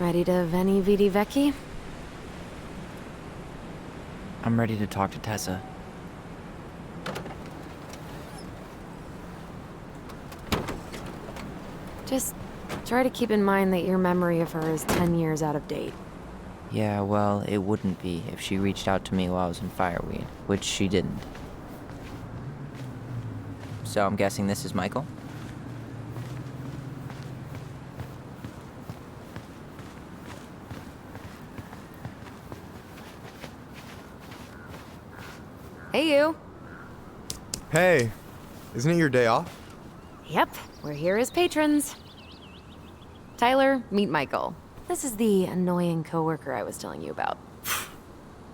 Ready to Veni Vidi Vici? I'm ready to talk to Tessa. Just try to keep in mind that your memory of her is 10 years out of date. Yeah, well, it wouldn't be if she reached out to me while I was in Fireweed, which she didn't. So I'm guessing this is Michael? Hey, you. Hey, isn't it your day off? Yep, we're here as patrons. Tyler, meet Michael. This is the annoying coworker I was telling you about.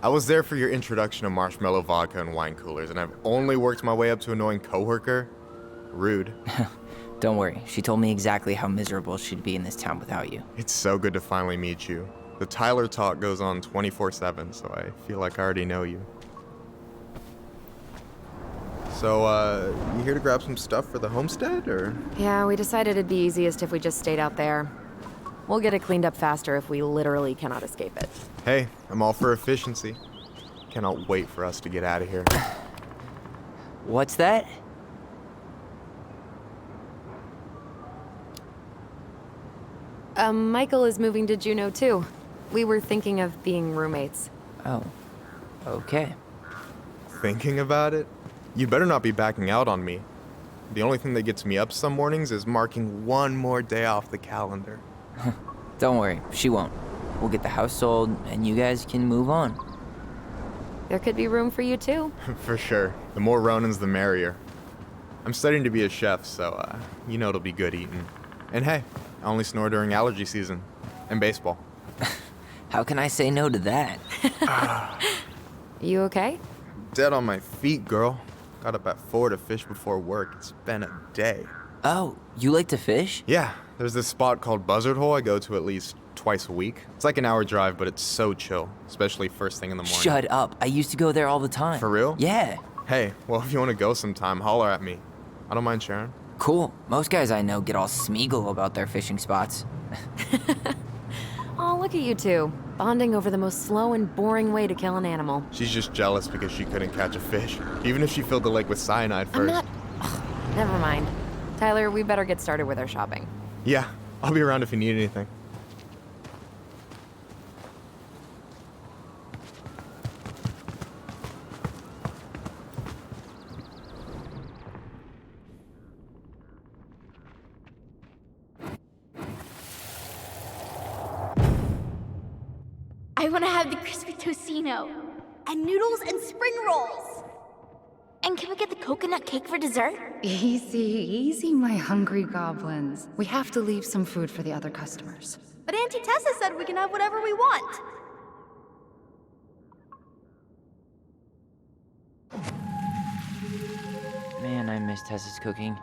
I was there for your introduction to marshmallow vodka and wine coolers, and I've only worked my way up to annoying coworker. Rude. Don't worry, she told me exactly how miserable she'd be in this town without you. It's so good to finally meet you. The Tyler talk goes on 24/7, so I feel like I already know you. So, you here to grab some stuff for the homestead, or? Yeah, we decided it'd be easiest if we just stayed out there. We'll get it cleaned up faster if we literally cannot escape it. Hey, I'm all for efficiency. Cannot wait for us to get out of here. What's that? Michael is moving to Juneau too. We were thinking of being roommates. Oh, okay. Thinking about it? You better not be backing out on me. The only thing that gets me up some mornings is marking one more day off the calendar. Don't worry, she won't. We'll get the house sold, and you guys can move on. There could be room for you too. For sure. The more Ronins, the merrier. I'm studying to be a chef, so, you know it'll be good eating. And hey, I only snore during allergy season. And baseball. How can I say no to that? You okay? Dead on my feet, girl. Got up at 4 to fish before work. It's been a day. Oh, you like to fish? Yeah, there's this spot called Buzzard Hole I go to at least twice a week. It's like an hour drive, but it's so chill, especially first thing in the morning. Shut up. I used to go there all the time. For real? Yeah. Hey, well, if you want to go sometime, holler at me. I don't mind sharing. Cool. Most guys I know get all Smeagol about their fishing spots. Oh, look at you two. Bonding over the most slow and boring way to kill an animal. She's just jealous because she couldn't catch a fish, even if she filled the lake with cyanide I'm first. not... Ugh, never mind. Tyler, we better get started with our shopping. Yeah, I'll be around if you need anything. I want to have the crispy tocino, and noodles and spring rolls. And can we get the coconut cake for dessert? Easy, easy, my hungry goblins. We have to leave some food for the other customers. But Auntie Tessa said we can have whatever we want. Man, I miss Tessa's cooking.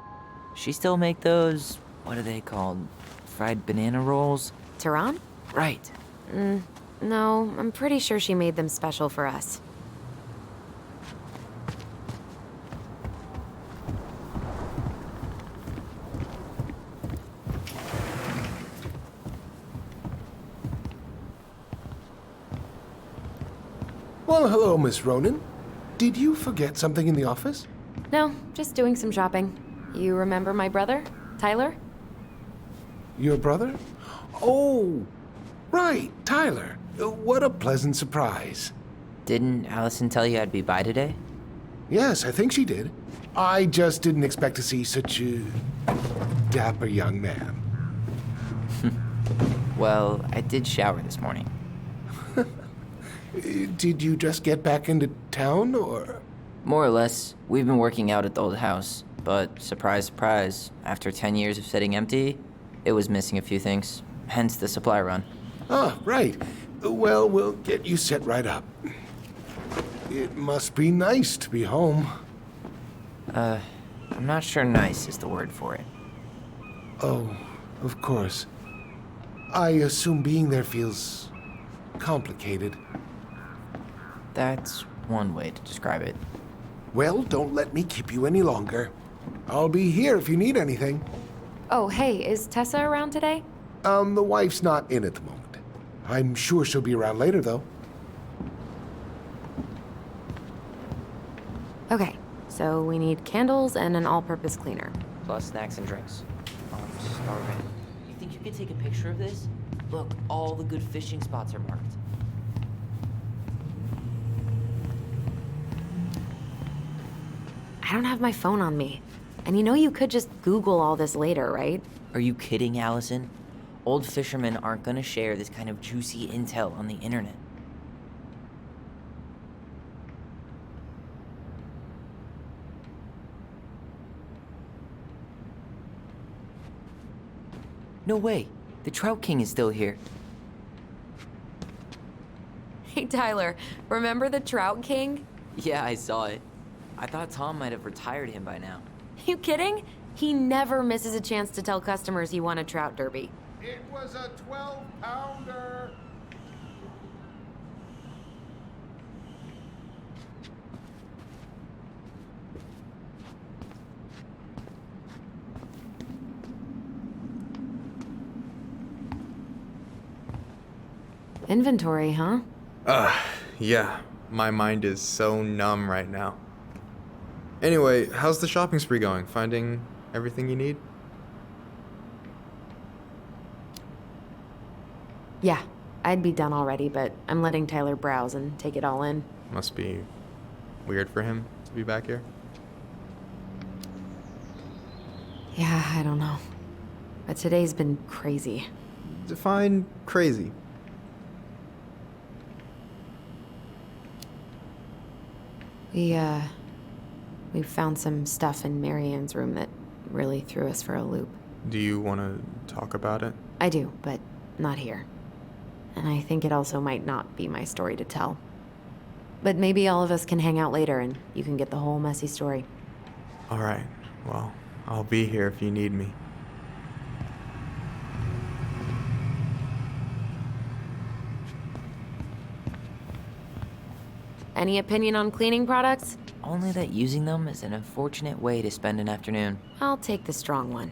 She still make those, what are they called? Fried banana rolls? Tehran? Right. No, I'm pretty sure she made them special for us. Well, hello, Miss Ronan. Did you forget something in the office? No, just doing some shopping. You remember my brother, Tyler? Your brother? Oh, right, Tyler. What a pleasant surprise. Didn't Allison tell you I'd be by today? Yes, I think she did. I just didn't expect to see such a dapper young man. Well, I did shower this morning. Did you just get back into town, or? More or less. We've been working out at the old house, but surprise, surprise, after 10 years of sitting empty, it was missing a few things, hence the supply run. Ah, right. Well, we'll get you set right up. It must be nice to be home. I'm not sure nice is the word for it. Oh, of course. I assume being there feels complicated. That's one way to describe it. Well, don't let me keep you any longer. I'll be here if you need anything. Oh, hey, is Tessa around today? The wife's not in at the moment. I'm sure she'll be around later, though. Okay, so we need candles and an all-purpose cleaner. Plus snacks and drinks. Oh, I'm starving. You think you could take a picture of this? Look, all the good fishing spots are marked. I don't have my phone on me. And you know you could just Google all this later, right? Are you kidding, Allison? Old fishermen aren't gonna share this kind of juicy intel on the internet. No way. The Trout King is still here. Hey, Tyler, remember the Trout King? Yeah, I saw it. I thought Tom might have retired him by now. You kidding? He never misses a chance to tell customers he won a trout derby. It was a 12-pounder. Inventory, huh? Yeah. My mind is so numb right now. Anyway, how's the shopping spree going? Finding everything you need? Yeah, I'd be done already, but I'm letting Tyler browse and take it all in. Must be weird for him to be back here. Yeah, I don't know. But today's been crazy. Define crazy. We found some stuff in Marianne's room that really threw us for a loop. Do you want to talk about it? I do, but not here. And I think it also might not be my story to tell. But maybe all of us can hang out later and you can get the whole messy story. All right. Well, I'll be here if you need me. Any opinion on cleaning products? Only that using them is an unfortunate way to spend an afternoon. I'll take the strong one.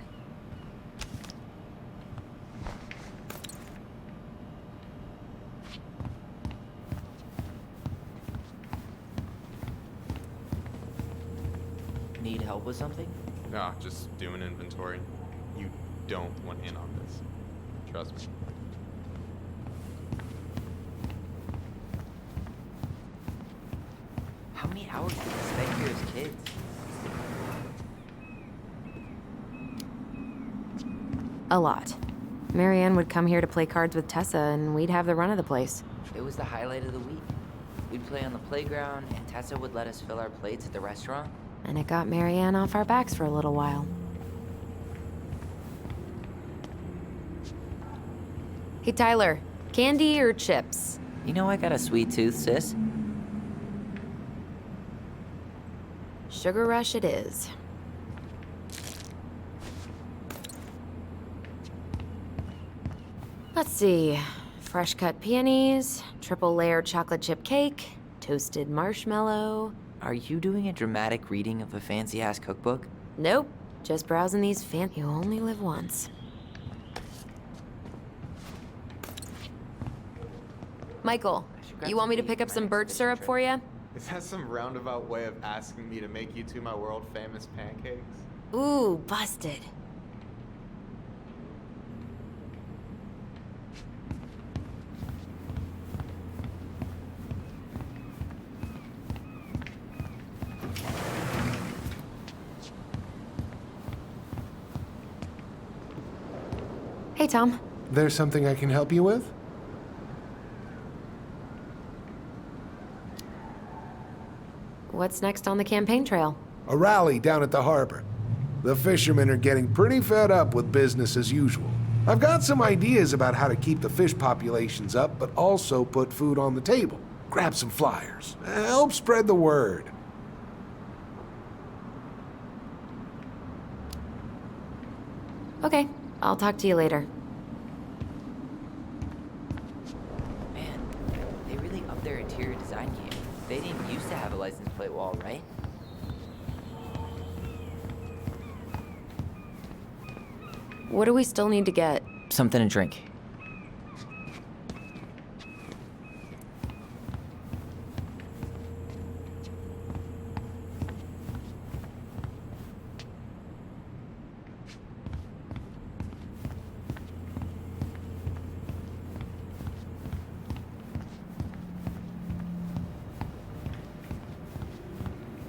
Need help with something? No, just doing inventory. You don't want in on this. Trust me. How many hours did we spend here as kids? A lot. Marianne would come here to play cards with Tessa and we'd have the run of the place. It was the highlight of the week. We'd play on the playground, and Tessa would let us fill our plates at the restaurant. And it got Marianne off our backs for a little while. Hey, Tyler, candy or chips? You know I got a sweet tooth, sis. Sugar Rush it is. Let's see. Fresh cut peonies, triple layer chocolate chip cake, toasted marshmallow. Are you doing a dramatic reading of a fancy-ass cookbook? Nope, just browsing these You only live once. Michael, you want me to pick up some birch syrup for you? Is that some roundabout way of asking me to make you two my world famous pancakes? Ooh, busted. Hey, Tom. There's something I can help you with? What's next on the campaign trail? A rally down at the harbor. The fishermen are getting pretty fed up with business as usual. I've got some ideas about how to keep the fish populations up, but also put food on the table. Grab some flyers. Help spread the word. Okay, I'll talk to you later. Man, they really upped their interior design game. They didn't used to have a license plate wall, right? What do we still need to get? Something to drink.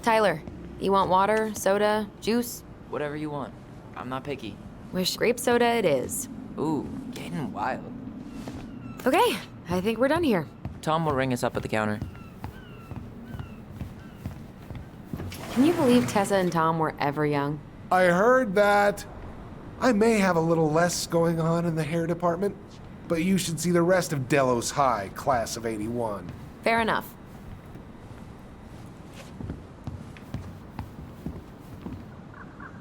Tyler, you want water, soda, juice? Whatever you want. I'm not picky. Wish grape soda it is. Ooh, getting wild. Okay, I think we're done here. Tom will ring us up at the counter. Can you believe Tessa and Tom were ever young? I heard that. I may have a little less going on in the hair department, but you should see the rest of Delos High, class of '81. Fair enough.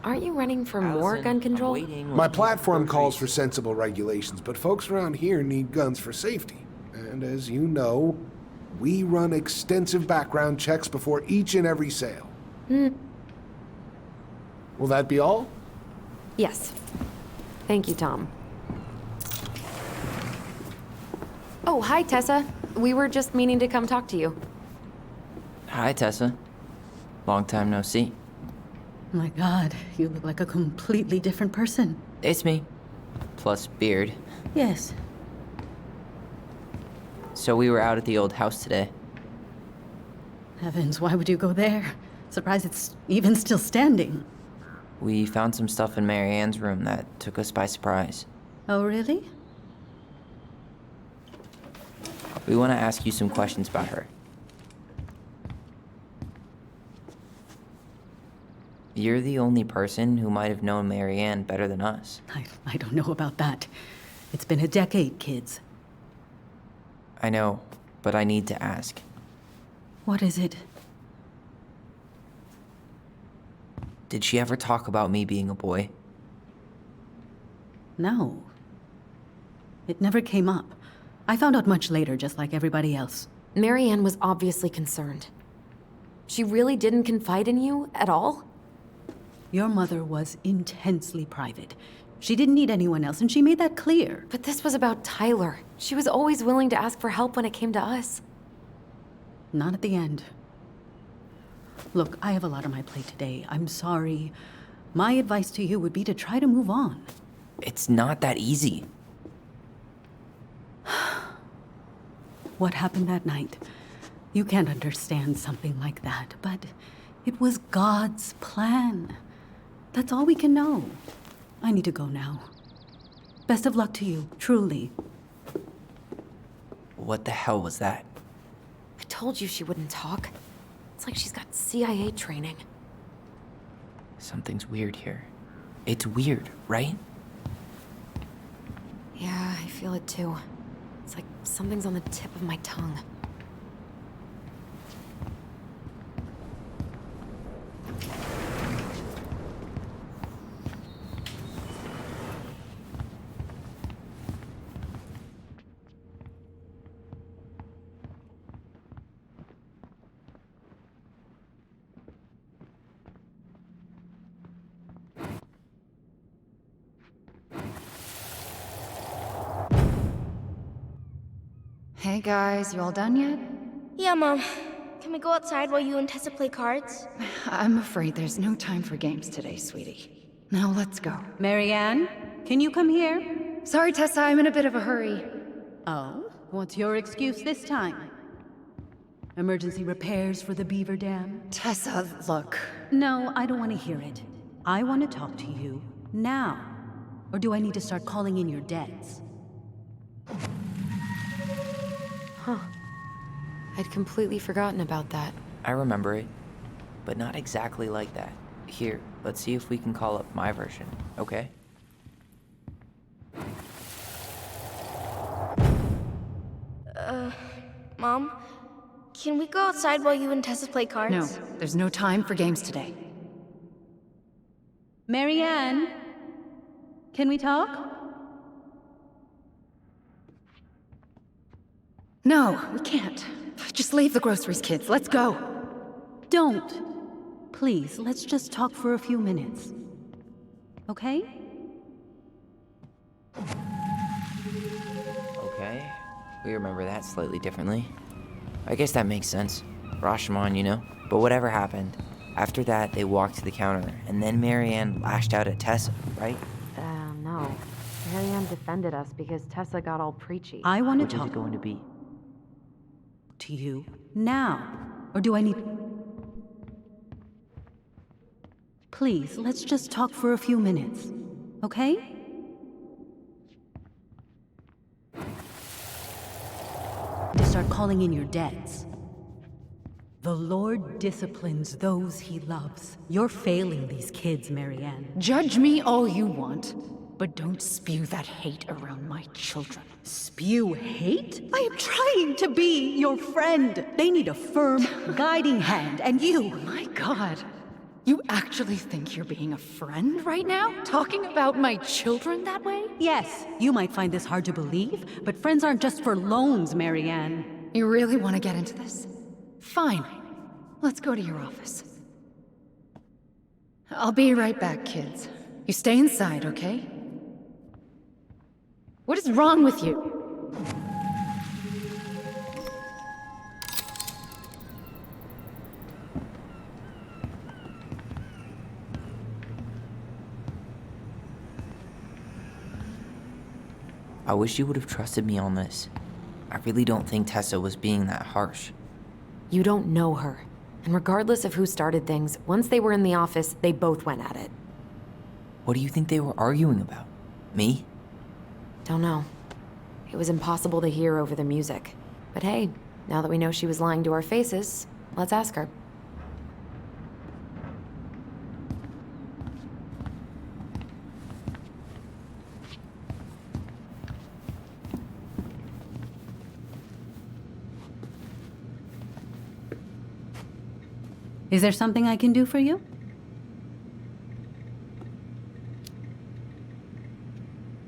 Aren't you running for more Allison, gun I'm control? waiting My with you platform for calls for groceries. sensible regulations, but folks around here need guns for safety. And as you know, we run extensive background checks before each and every sale. Will that be all? Yes. Thank you, Tom. Oh, hi, Tessa. We were just meaning to come talk to you. Hi, Tessa. Long time no see. My God, you look like a completely different person. It's me. Plus beard. Yes. So we were out at the old house today. Heavens, why would you go there? Surprised it's even still standing. We found some stuff in Mary Ann's room that took us by surprise. Oh, really? We want to ask you some questions about her. You're the only person who might have known Mary Ann better than us. I don't know about that. It's been a decade, kids. I know, but I need to ask. What is it? Did she ever talk about me being a boy? No. It never came up. I found out much later, just like everybody else. Marianne was obviously concerned. She really didn't confide in you at all? Your mother was intensely private. She didn't need anyone else, and she made that clear. But this was about Tyler. She was always willing to ask for help when it came to us. Not at the end. Look, I have a lot on my plate today. I'm sorry. My advice to you would be to try to move on. It's not that easy. What happened that night? You can't understand something like that, but it was God's plan. That's all we can know. I need to go now. Best of luck to you, truly. What the hell was that? I told you she wouldn't talk. It's like she's got CIA training. Something's weird here. It's weird, right? Yeah, I feel it too. It's like something's on the tip of my tongue. Hey guys, you all done yet? Yeah, Mom. Can we go outside while you and Tessa play cards? I'm afraid there's no time for games today, sweetie. Now let's go. Marianne, can you come here? Sorry, Tessa, I'm in a bit of a hurry. Oh, what's your excuse this time? Emergency repairs for the beaver dam? Tessa, look. No, I don't want to hear it. I want to talk to you now. Or do I need to start calling in your debts? I'd completely forgotten about that. I remember it, but not exactly like that. Here, let's see if we can call up my version, okay? Mom, can we go outside while you and Tessa play cards? No, there's no time for games today. Marianne, can we talk? No, we can't. Just leave the groceries, kids. Let's go. Don't. Please, let's just talk for a few minutes. Okay? Okay. We remember that slightly differently. I guess that makes sense. Rashomon, you know? But whatever happened, after that, they walked to the counter, and then Marianne lashed out at Tessa, right? No. Marianne defended us because Tessa got all preachy. I want Which to is talk it going to be? to you now. Or do I need... Please, let's just talk for a few minutes, okay? To start calling in your debts. The Lord disciplines those he loves. You're failing these kids, Marianne. Judge me all you want, but don't spew that hate around my children. Spew hate? I am trying to be your friend. They need a firm, guiding hand, and you... My God. You actually think you're being a friend right now? Talking about my children that way? Yes, you might find this hard to believe, but friends aren't just for loans, Marianne. You really want to get into this? Fine. Let's go to your office. I'll be right back, kids. You stay inside, okay? What is wrong with you? I wish you would have trusted me on this. I really don't think Tessa was being that harsh. You don't know her. And regardless of who started things, once they were in the office, they both went at it. What do you think they were arguing about? Me? Don't know. It was impossible to hear over the music. But hey, now that we know she was lying to our faces, let's ask her. Is there something I can do for you?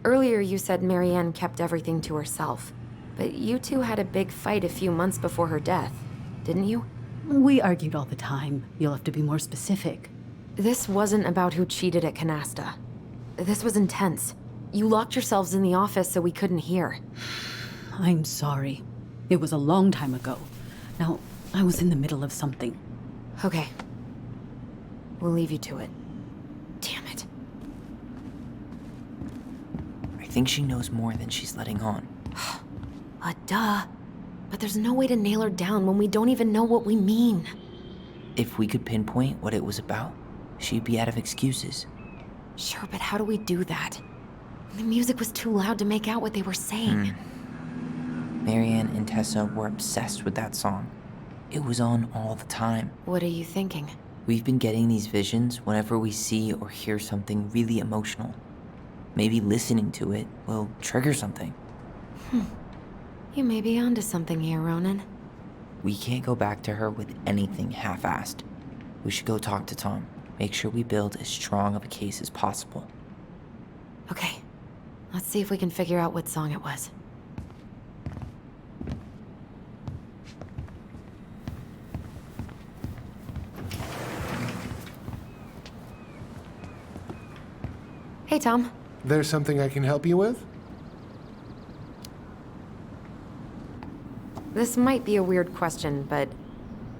Earlier you said Marianne kept everything to herself. But you two had a big fight a few months before her death, didn't you? We argued all the time. You'll have to be more specific. This wasn't about who cheated at Canasta. This was intense. You locked yourselves in the office so we couldn't hear. I'm sorry. It was a long time ago. Now, I was in the middle of something. Okay. We'll leave you to it. Damn it. I think she knows more than she's letting on. Duh. But there's no way to nail her down when we don't even know what we mean. If we could pinpoint what it was about, she'd be out of excuses. Sure, but how do we do that? The music was too loud to make out what they were saying. Marianne and Tessa were obsessed with that song. It was on all the time. What are you thinking? We've been getting these visions whenever we see or hear something really emotional. Maybe listening to it will trigger something. You may be onto something here, Ronan. We can't go back to her with anything half-assed. We should go talk to Tom. Make sure we build as strong of a case as possible. Okay. Let's see if we can figure out what song it was. Hey, Tom. There's something I can help you with? This might be a weird question, but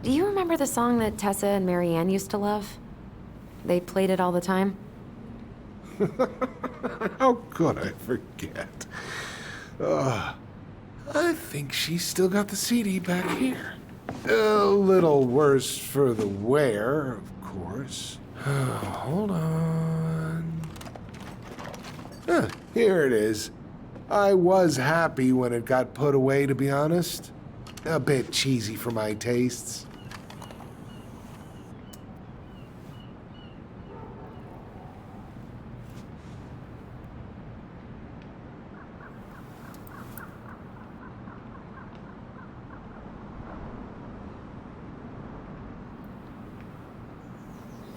do you remember the song that Tessa and Marianne used to love? They played it all the time. How could I forget? I think she's still got the CD back here. A little worse for the wear, of course. Hold on. Here it is. I was happy when it got put away, to be honest. A bit cheesy for my tastes.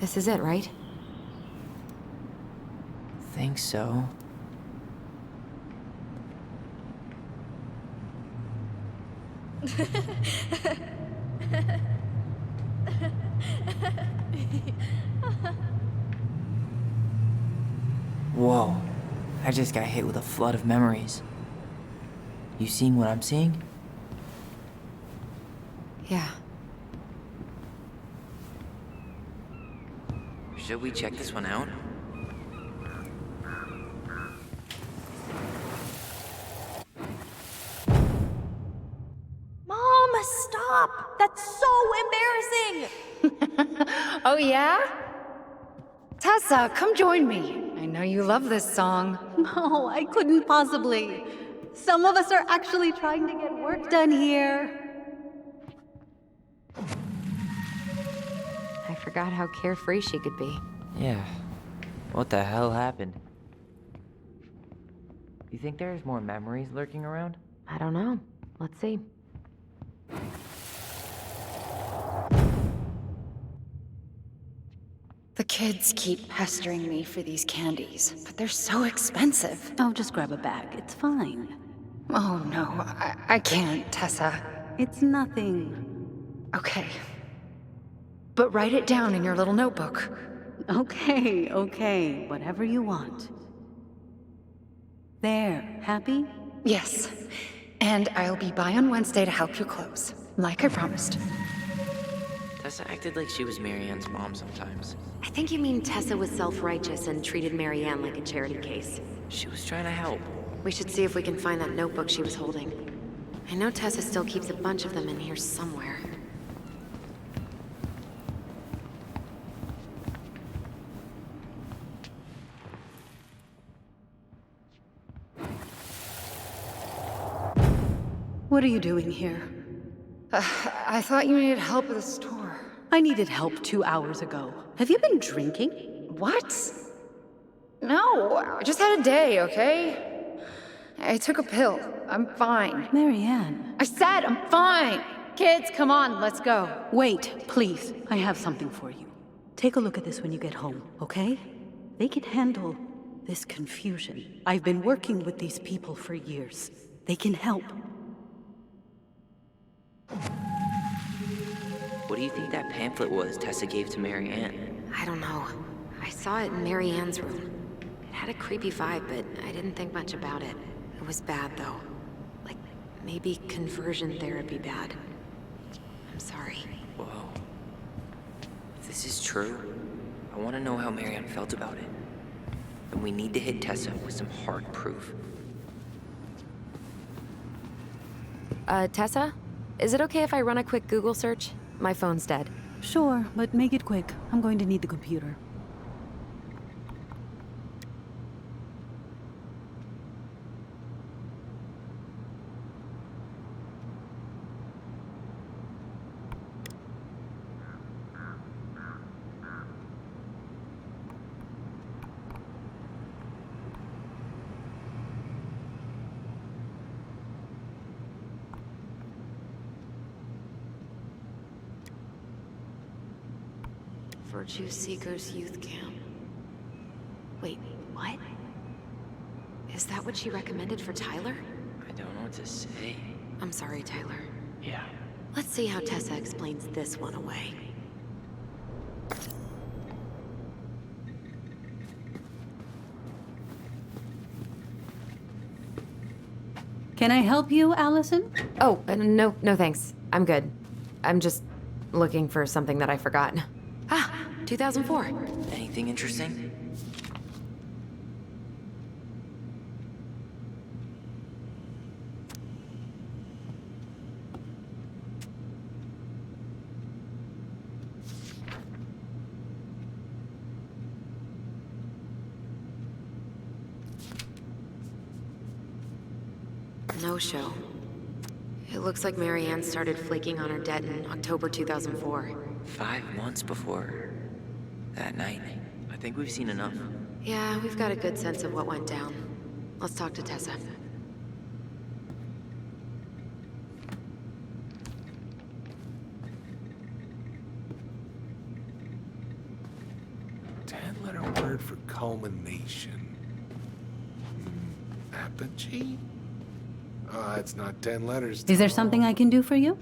This is it, right? Think so. Whoa. I just got hit with a flood of memories. You seeing what I'm seeing? Yeah. Should we check this one out? Mom, stop! That's so embarrassing! Oh, yeah? Tessa, come join me. I know you love this song. No, I couldn't possibly. Some of us are actually trying to get work done here. I forgot how carefree she could be. Yeah. What the hell happened? You think there's more memories lurking around? I don't know. Let's see. The kids keep pestering me for these candies, but they're so expensive. Oh, just grab a bag. It's fine. Oh no, I can't, Tessa. It's nothing. Okay. But write it down in your little notebook. Okay, okay. Whatever you want. There, happy? Yes. And I'll be by on Wednesday to help you close, like I promised. Tessa acted like she was Marianne's mom sometimes. I think you mean Tessa was self-righteous and treated Marianne like a charity case. She was trying to help. We should see if we can find that notebook she was holding. I know Tessa still keeps a bunch of them in here somewhere. What are you doing here? I thought you needed help at the store. I needed help 2 hours ago. Have you been drinking? What? No, I just had a day, okay? I took a pill. I'm fine. Marianne. I said I'm fine! Kids, come on, let's go. Wait, please. I have something for you. Take a look at this when you get home, okay? They can handle this confusion. I've been working with these people for years. They can help. What do you think that pamphlet was Tessa gave to Marianne? I don't know. I saw it in Marianne's room. It had a creepy vibe, but I didn't think much about it. It was bad, though. Like, maybe conversion therapy bad. I'm sorry. Whoa. If this is true, I want to know how Marianne felt about it. And we need to hit Tessa with some hard proof. Tessa? Is it okay if I run a quick Google search? My phone's dead. Sure, but make it quick. I'm going to need the computer. Virtue Seekers Youth Camp. Wait, what? Is that what she recommended for Tyler? I don't know what to say. I'm sorry, Tyler. Yeah. Let's see how Tessa explains this one away. Can I help you, Allison? Oh, no thanks. I'm good. I'm just looking for something that I forgot. Ah, 2004. Anything interesting? No show. It looks like Marianne started flaking on her debt in October 2004. 5 months before that night. I think we've seen enough. Yeah, we've got a good sense of what went down. Let's talk to Tessa. Ten-letter word for culmination. Apogee? It's not 10 letters. Is there something I can do for you?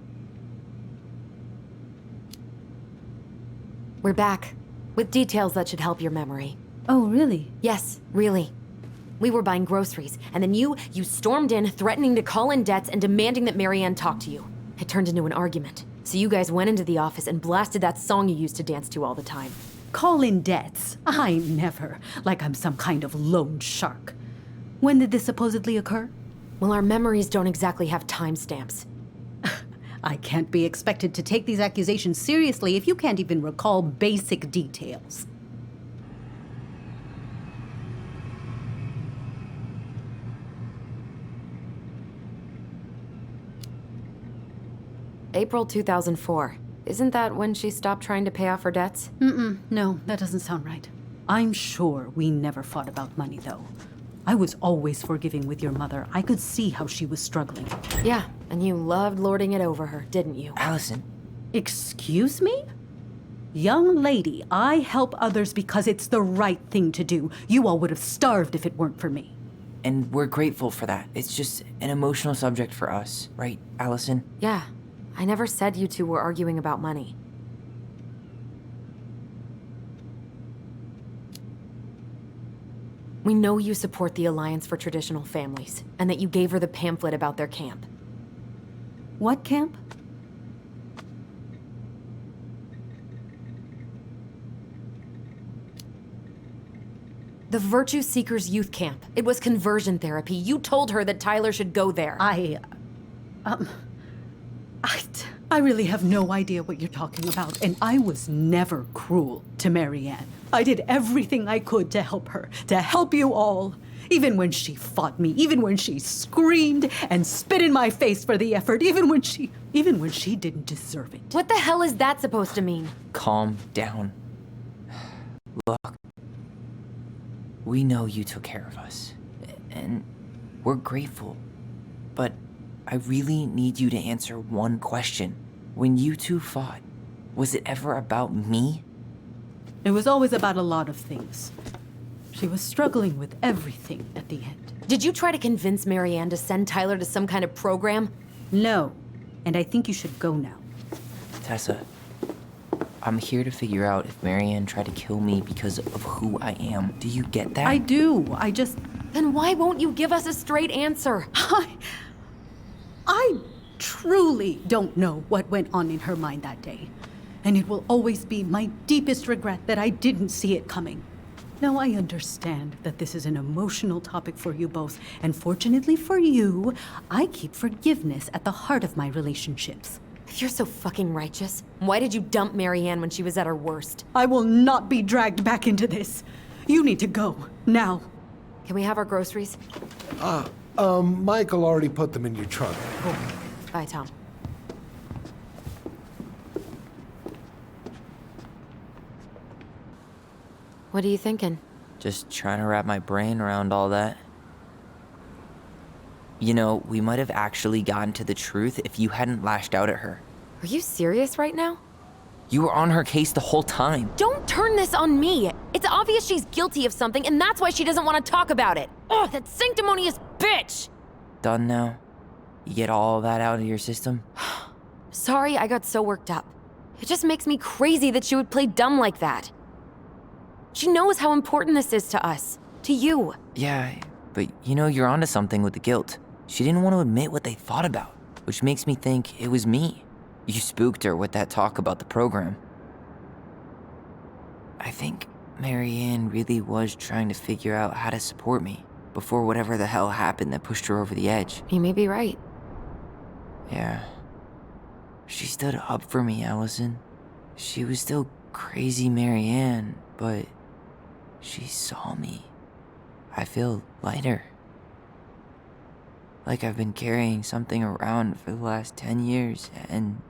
We're back, with details that should help your memory. Oh, really? Yes, really. We were buying groceries, and then you stormed in, threatening to call in debts and demanding that Marianne talk to you. It turned into an argument. So you guys went into the office and blasted that song you used to dance to all the time. Call in debts? I never. Like I'm some kind of loan shark. When did this supposedly occur? Well, our memories don't exactly have timestamps. I can't be expected to take these accusations seriously if you can't even recall basic details. April 2004. Isn't that when she stopped trying to pay off her debts? No, that doesn't sound right. I'm sure we never fought about money, though. I was always forgiving with your mother. I could see how she was struggling. Yeah, and you loved lording it over her, didn't you? Allison, Excuse me? Young lady, I help others because it's the right thing to do. You all would have starved if it weren't for me. and we're grateful for that. It's just an emotional subject for us, right, Allison? Yeah, I never said you two were arguing about money. We know you support the Alliance for Traditional Families, and that you gave her the pamphlet about their camp. What camp? The Virtue Seekers Youth Camp. It was conversion therapy. You told her that Tyler should go there. I really have no idea what you're talking about, and I was never cruel to Marianne. I did everything I could to help her, to help you all. Even when she fought me, even when she screamed and spit in my face for the effort, even when she didn't deserve it. What the hell is that supposed to mean? Calm down. Look, we know you took care of us, and we're grateful. But I really need you to answer one question. When you two fought, was it ever about me? It was always about a lot of things. She was struggling with everything at the end. Did you try to convince Marianne to send Tyler to some kind of program? No, and I think you should go now. Tessa, I'm here to figure out if Marianne tried to kill me because of who I am. Do you get that? I do. Then why won't you give us a straight answer? I truly don't know what went on in her mind that day. And it will always be my deepest regret that I didn't see it coming. Now, I understand that this is an emotional topic for you both, and fortunately for you, I keep forgiveness at the heart of my relationships. If you're so fucking righteous, why did you dump Marianne when she was at her worst? I will not be dragged back into this. You need to go, now. Can we have our groceries? Michael already put them in your trunk. Bye, Tom. What are you thinking? Just trying to wrap my brain around all that. You know, we might have actually gotten to the truth if you hadn't lashed out at her. Are you serious right now? You were on her case the whole time. Don't turn this on me! It's obvious she's guilty of something, and that's why she doesn't want to talk about it! Ugh, that sanctimonious bitch! Done now? You get all that out of your system? Sorry I got so worked up. It just makes me crazy that she would play dumb like that. She knows how important this is to us. To you. Yeah, but you know, you're onto something with the guilt. She didn't want to admit what they thought about, which makes me think it was me. You spooked her with that talk about the program. I think Marianne really was trying to figure out how to support me before whatever the hell happened that pushed her over the edge. You may be right. Yeah. She stood up for me, Allison. She was still crazy Marianne, but she saw me. I feel lighter. Like I've been carrying something around for the last 10 years, and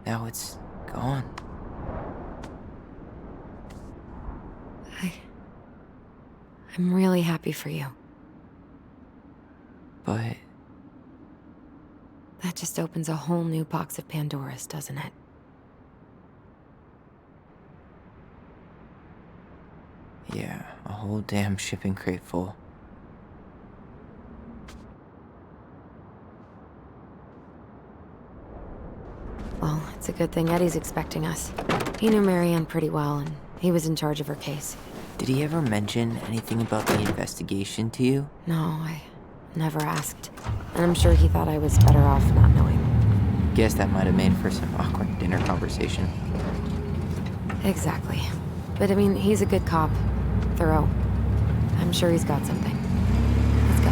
now it's gone. I'm really happy for you. But That just opens a whole new box of Pandora's, doesn't it? yeah, a whole damn shipping crate full. Well, it's a good thing Eddie's expecting us. He knew Marianne pretty well, and he was in charge of her case. Did he ever mention anything about the investigation to you? No, I never asked. And I'm sure he thought I was better off not knowing. Guess that might have made for some awkward dinner conversation. Exactly. But I mean, he's a good cop. Thorough. I'm sure he's got something. Let's go.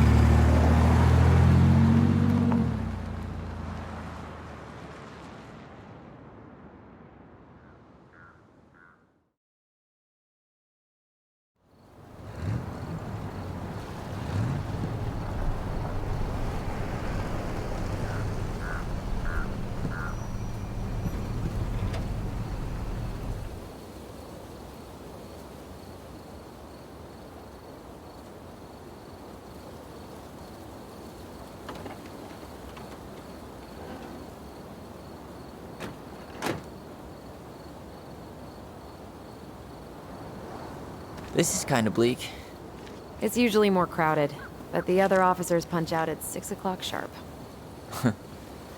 This is kind of bleak. It's usually more crowded, but the other officers punch out at 6 o'clock sharp.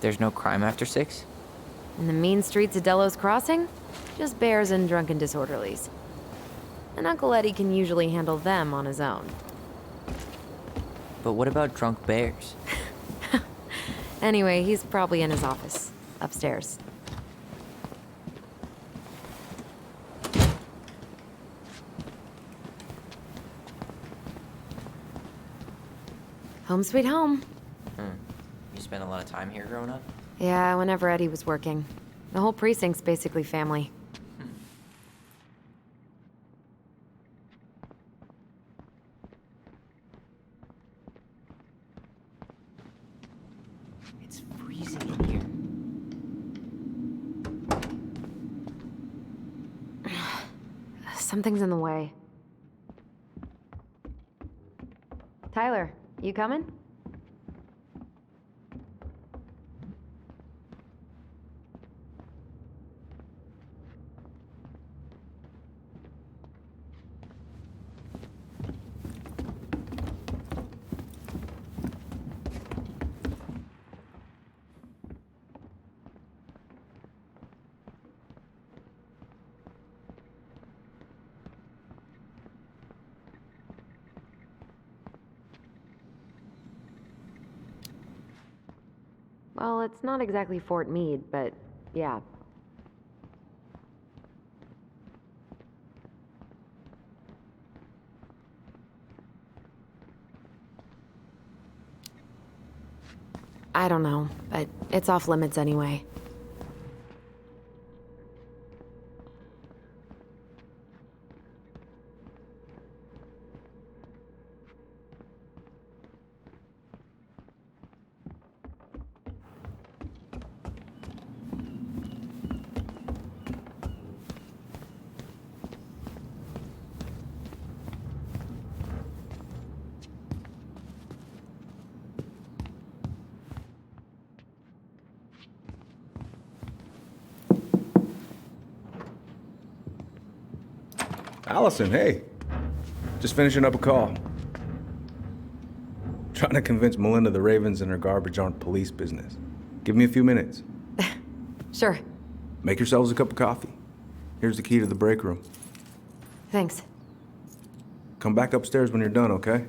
There's no crime after 6? In the mean streets of Delos Crossing, just bears and drunken disorderlies. And Uncle Eddie can usually handle them on his own. But what about drunk bears? Anyway, he's probably in his office, upstairs. Home sweet home. You spent a lot of time here growing up? Yeah, whenever Eddie was working. The whole precinct's basically family. It's freezing in here. Something's in the way. Tyler, you coming? Well, it's not exactly Fort Meade, but yeah. I don't know, but it's off limits anyway. Allison, hey. Just finishing up a call. Trying to convince Melinda the Ravens and her garbage aren't police business. Give me a few minutes. Sure. Make yourselves a cup of coffee. Here's the key to the break room. Thanks. Come back upstairs when you're done, okay?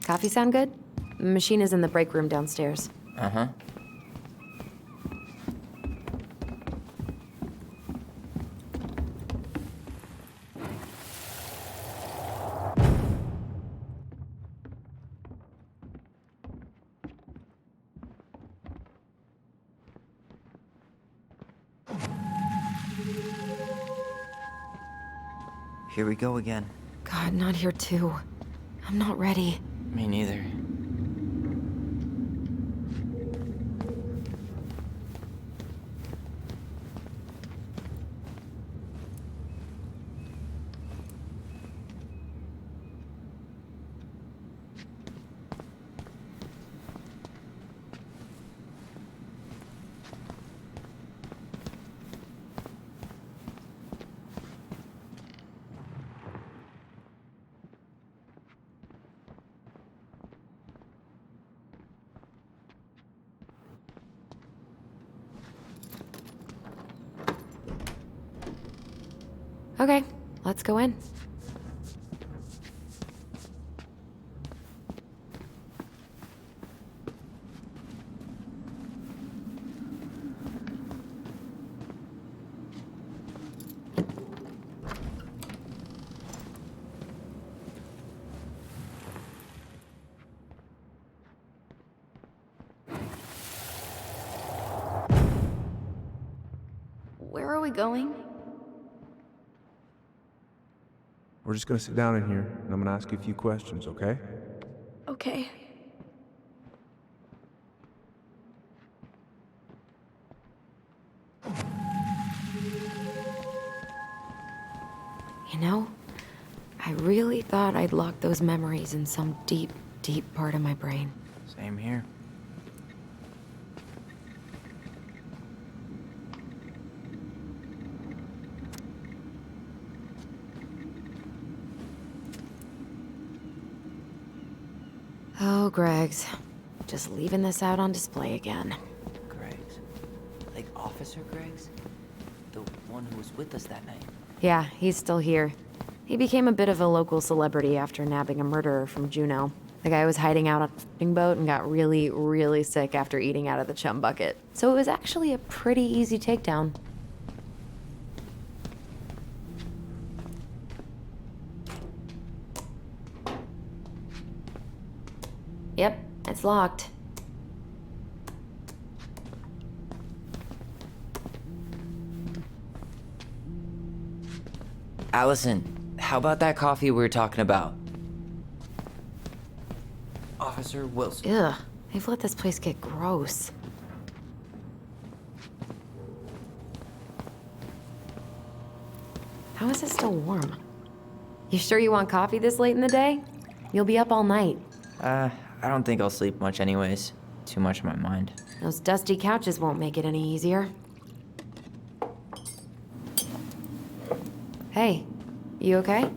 Coffee sound good? The machine is in the break room downstairs. Uh-huh. Here we go again. God, not here too. I'm not ready. Me neither. Okay, let's go in. Where are we going? We're just gonna sit down in here, and I'm gonna ask you a few questions, okay? Okay. You know, I really thought I'd locked those memories in some deep, deep part of my brain. Same here. Oh, Greg's. Just leaving this out on display again. Greg's? Like Officer Greg's? The one who was with us that night? Yeah, he's still here. He became a bit of a local celebrity after nabbing a murderer from Juneau. The guy was hiding out on a fishing boat and got really, really sick after eating out of the chum bucket. So it was actually a pretty easy takedown. Yep, it's locked. Allison, how about that coffee we were talking about? Officer Wilson. Ugh, they've let this place get gross. How is it still warm? You sure you want coffee this late in the day? You'll be up all night. I don't think I'll sleep much anyways. Too much on my mind. Those dusty couches won't make it any easier. Hey, you okay?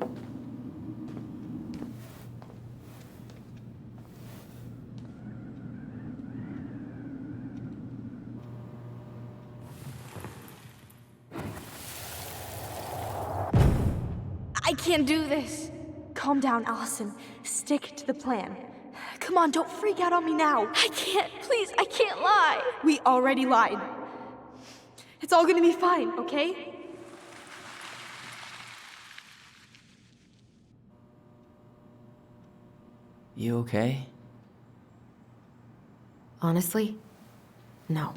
I can't do this. Calm down, Allison. Stick to the plan. Come on, don't freak out on me now. I can't. Please, I can't lie. We already lied. It's all gonna be fine, okay? You okay? Honestly, no.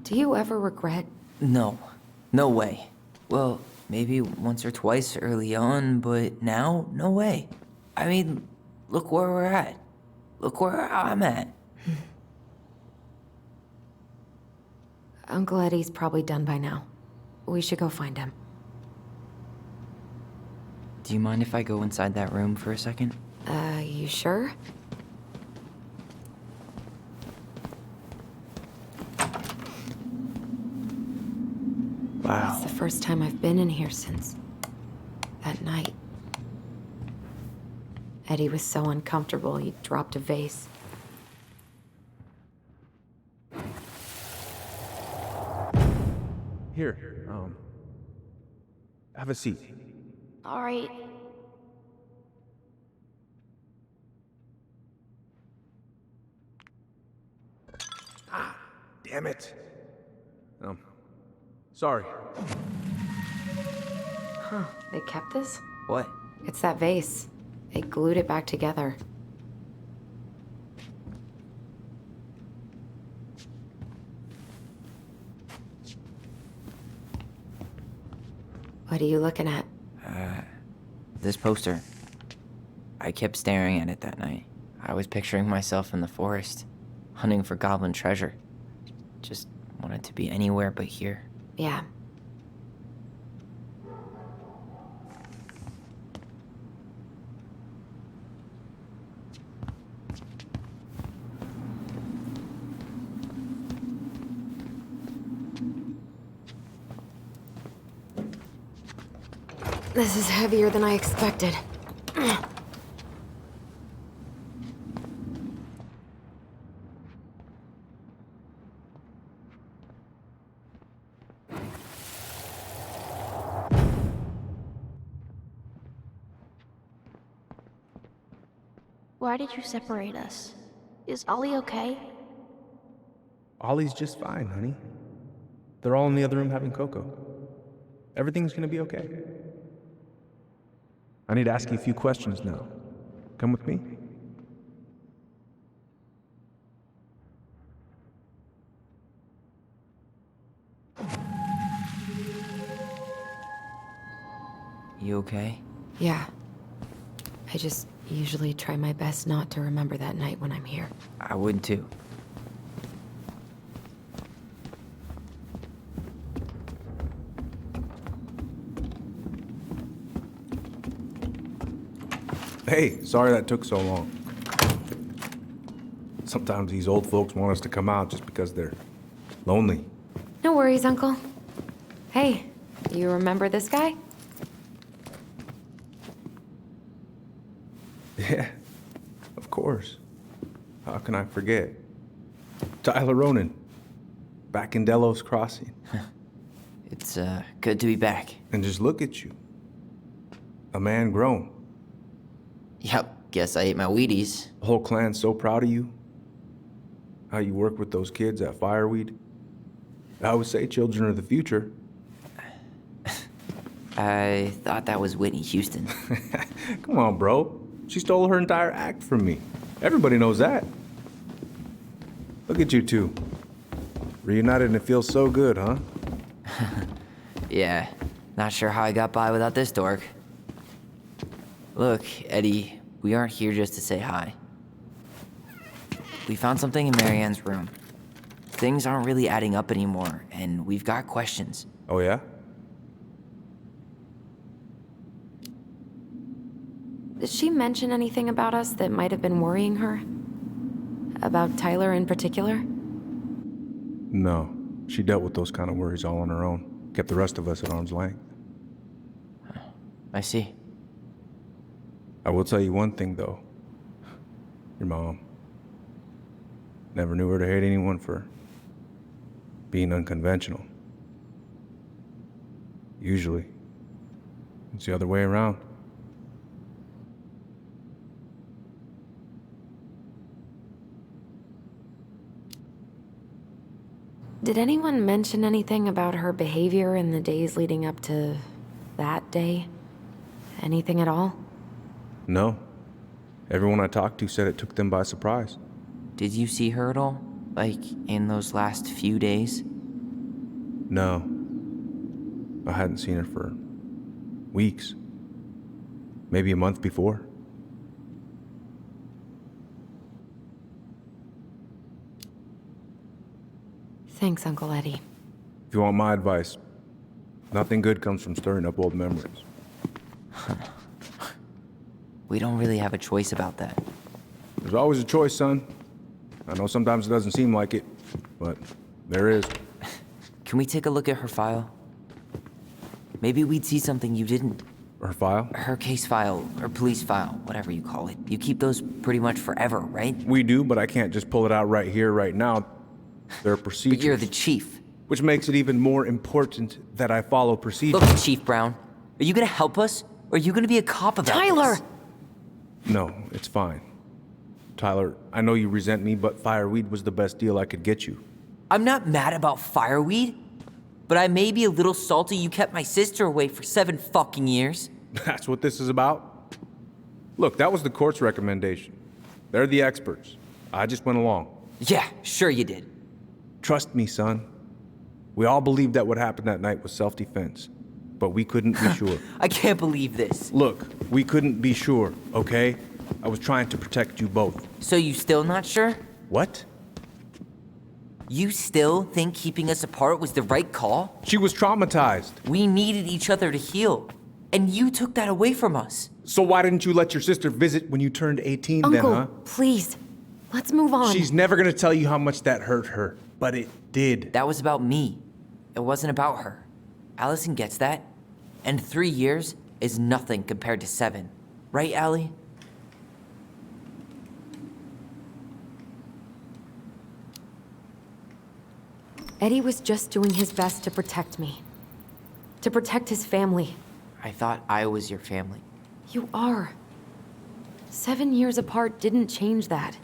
Do you ever regret? No. No way. Well, maybe once or twice early on, but now, no way. I mean, look where we're at. Look where I'm at. Uncle Eddie's probably done by now. We should go find him. Do you mind if I go inside that room for a second? You sure? Wow. It's the first time I've been in here since that night. Eddie was so uncomfortable, he dropped a vase. Here, have a seat. All right. Damn it. Sorry. Huh, they kept this? What? It's that vase. They glued it back together. What are you looking at? This poster. I kept staring at it that night. I was picturing myself in the forest, hunting for goblin treasure. Just wanted to be anywhere but here. Yeah. This is heavier than I expected. Why did you separate us? Is Ollie okay? Ollie's just fine, honey. They're all in the other room having cocoa. Everything's gonna be okay. I need to ask you a few questions now. Come with me? You okay? Yeah. I just usually try my best not to remember that night when I'm here. I would too. Hey, sorry that took so long. Sometimes these old folks want us to come out just because they're lonely. No worries, Uncle. Hey, you remember this guy? Yeah, of course. How can I forget? Tyler Ronan, back in Delos Crossing. It's good to be back. And just look at you. A man grown. Yep, guess I ate my Wheaties. The whole clan's so proud of you. How you work with those kids at Fireweed. I would say children are the future. I thought that was Whitney Houston. Come on, bro. She stole her entire act from me. Everybody knows that. Look at you two. Reunited and it feels so good, huh? Yeah, not sure how I got by without this dork. Look, Eddie, we aren't here just to say hi. We found something in Marianne's room. Things aren't really adding up anymore, and we've got questions. Oh, yeah? Did she mention anything about us that might have been worrying her? About Tyler in particular? No. She dealt with those kind of worries all on her own. Kept the rest of us at arm's length. I see. I will tell you one thing, though. Your mom. Never knew her to hate anyone for being unconventional. Usually, it's the other way around. Did anyone mention anything about her behavior in the days leading up to that day? Anything at all? No. Everyone I talked to said it took them by surprise. Did you see her at all? Like, in those last few days? No. I hadn't seen her for weeks. Maybe a month before. Thanks, Uncle Eddie. If you want my advice, nothing good comes from stirring up old memories. We don't really have a choice about that. There's always a choice, son. I know sometimes it doesn't seem like it, but there is. Can we take a look at her file? Maybe we'd see something you didn't. Her file? Her case file, or police file, whatever you call it. You keep those pretty much forever, right? We do, but I can't just pull it out right here, right now. There are procedures. But you're the chief. Which makes it even more important that I follow procedures. Look, Chief Brown, are you gonna help us? Or are you gonna be a cop about Tyler! this? No, it's fine. Tyler, I know you resent me, but Fireweed was the best deal I could get you. I'm not mad about Fireweed, but I may be a little salty you kept my sister away for 7 fucking years. That's what this is about? Look, that was the court's recommendation. They're the experts. I just went along. Yeah, sure you did. Trust me, son. We all believed that what happened that night was self-defense, but we couldn't be sure. I can't believe this. Look, we couldn't be sure, okay? I was trying to protect you both. So you still not sure? What? You still think keeping us apart was the right call? She was traumatized. We needed each other to heal, and you took that away from us. So why didn't you let your sister visit when you turned 18 Uncle, then, huh? please. Let's move on. She's never gonna tell you how much that hurt her, but it did. That was about me. It wasn't about her. Allison gets that. And 3 years is nothing compared to 7. Right, Allie? Eddie was just doing his best to protect me. To protect his family. I thought I was your family. You are. 7 years apart didn't change that.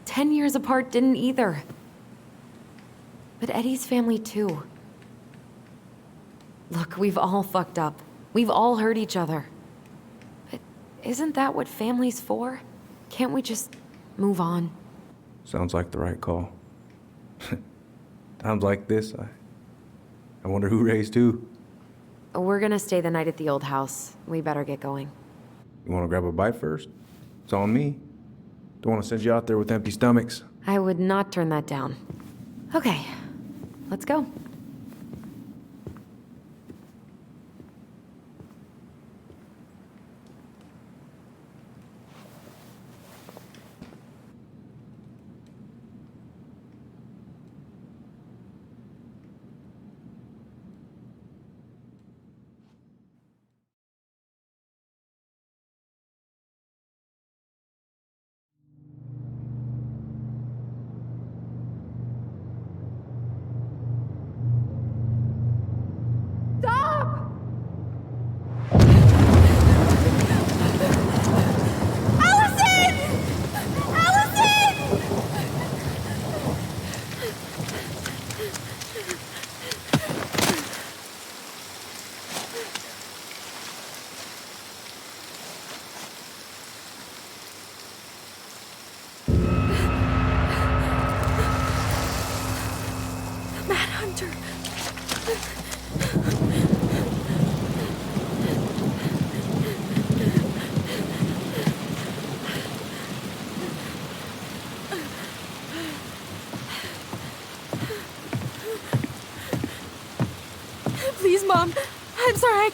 10 years apart didn't either. But Eddie's family too. Look, we've all fucked up. We've all hurt each other. But isn't that what family's for? Can't we just move on? Sounds like the right call. Times like this, I wonder who raised who. We're gonna stay the night at the old house. We better get going. You wanna grab a bite first? It's on me. Don't wanna send you out there with empty stomachs. I would not turn that down. Okay, let's go.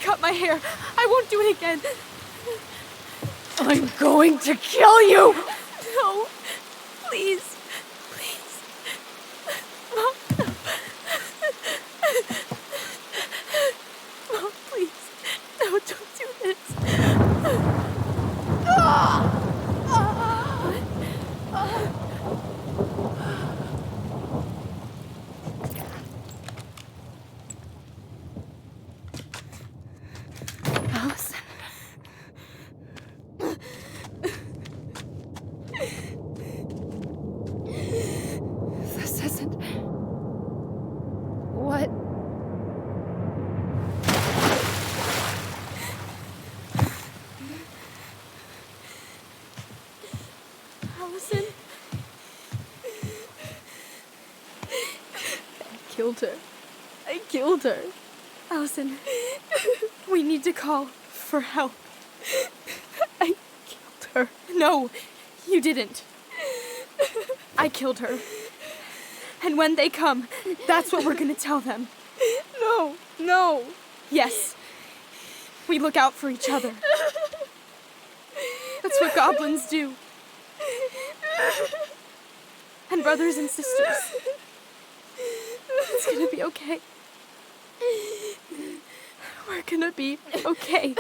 cut my hair. I won't do it again. I'm going to kill you! No. Please. Please. Mom, no. Mom, please. No, don't do this. Allison. This isn't... What? Allison. I killed her. I killed her. Allison, we need to call for help. I killed her. No, you didn't. I killed her. And when they come, that's what we're gonna tell them. No, no. Yes. We look out for each other. That's what goblins do. And brothers and sisters. It's gonna be okay. We're gonna be okay.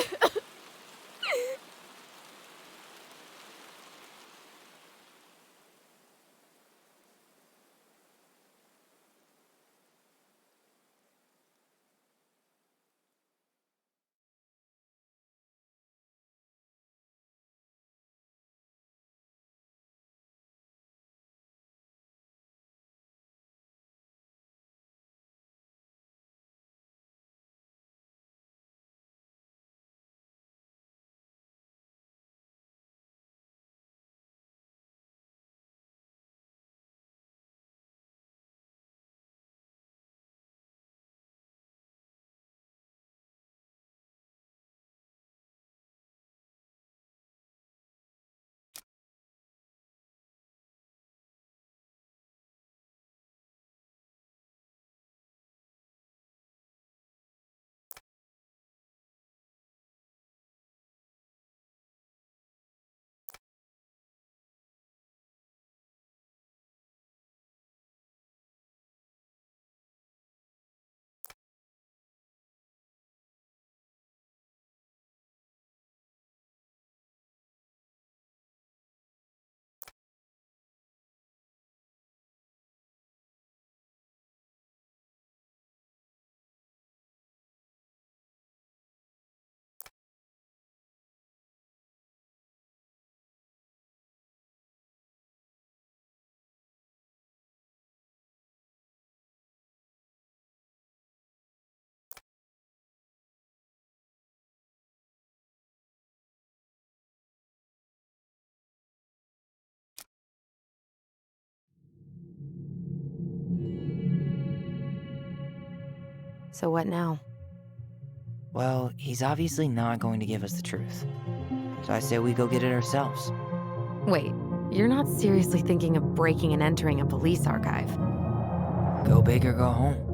So what now? Well, he's obviously not going to give us the truth. So I say we go get it ourselves. Wait, you're not seriously thinking of breaking and entering a police archive? Go big or go home.